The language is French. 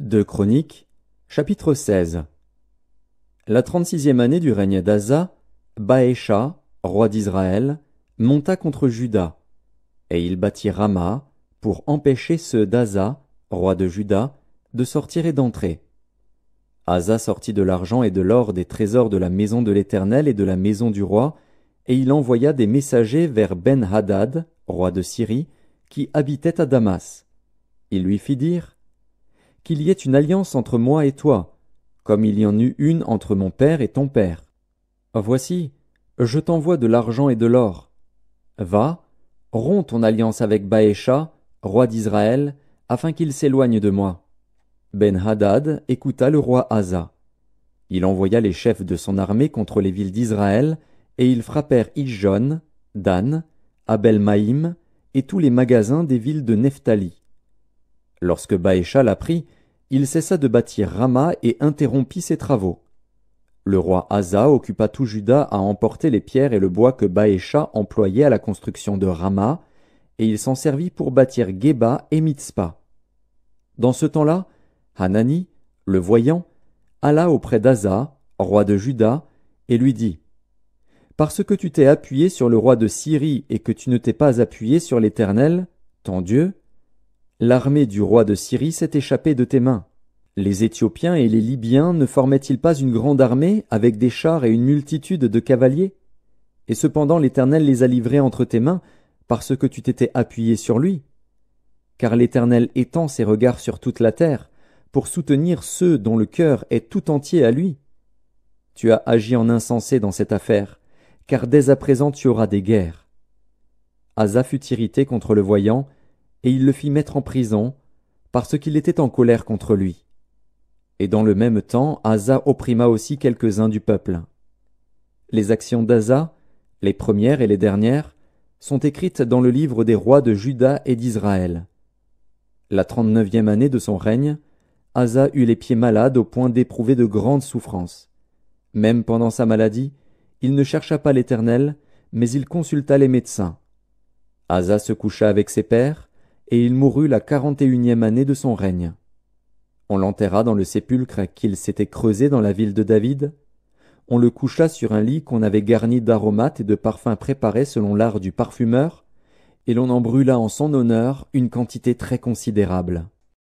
Deux Chroniques, chapitre 16. La 36e année du règne d'Asa, Baécha, roi d'Israël, monta contre Juda, et il bâtit Rama pour empêcher ceux d'Asa, roi de Juda, de sortir et d'entrer. Asa sortit de l'argent et de l'or des trésors de la maison de l'Éternel et de la maison du roi, et il envoya des messagers vers Ben-Hadad, roi de Syrie, qui habitait à Damas. Il lui fit dire: qu'il y ait une alliance entre moi et toi, comme il y en eut une entre mon père et ton père. Voici, je t'envoie de l'argent et de l'or. Va, romps ton alliance avec Baécha, roi d'Israël, afin qu'il s'éloigne de moi. Ben-Hadad écouta le roi Asa. Il envoya les chefs de son armée contre les villes d'Israël, et ils frappèrent Ijon, Dan, Abel-Maïm, et tous les magasins des villes de Nephtali. Lorsque Baécha l'apprit, il cessa de bâtir Rama et interrompit ses travaux. Le roi Asa occupa tout Juda à emporter les pierres et le bois que Baécha employait à la construction de Rama, et il s'en servit pour bâtir Géba et Mitzpa. Dans ce temps-là, Hanani, le voyant, alla auprès d'Asa, roi de Juda, et lui dit: parce que tu t'es appuyé sur le roi de Syrie et que tu ne t'es pas appuyé sur l'Éternel, ton Dieu, l'armée du roi de Syrie s'est échappée de tes mains. Les Éthiopiens et les Libyens ne formaient-ils pas une grande armée avec des chars et une multitude de cavaliers? Et cependant l'Éternel les a livrés entre tes mains parce que tu t'étais appuyé sur lui. Car l'Éternel étend ses regards sur toute la terre pour soutenir ceux dont le cœur est tout entier à lui. Tu as agi en insensé dans cette affaire, car dès à présent tu auras des guerres. Asa fut irrité contre le voyant, et il le fit mettre en prison, parce qu'il était en colère contre lui. Et dans le même temps, Asa opprima aussi quelques-uns du peuple. Les actions d'Asa, les premières et les dernières, sont écrites dans le livre des rois de Juda et d'Israël. La 39e année de son règne, Asa eut les pieds malades au point d'éprouver de grandes souffrances. Même pendant sa maladie, il ne chercha pas l'Éternel, mais il consulta les médecins. Asa se coucha avec ses pères, et il mourut la 41e année de son règne. On l'enterra dans le sépulcre qu'il s'était creusé dans la ville de David. On le coucha sur un lit qu'on avait garni d'aromates et de parfums préparés selon l'art du parfumeur, et l'on en brûla en son honneur une quantité très considérable.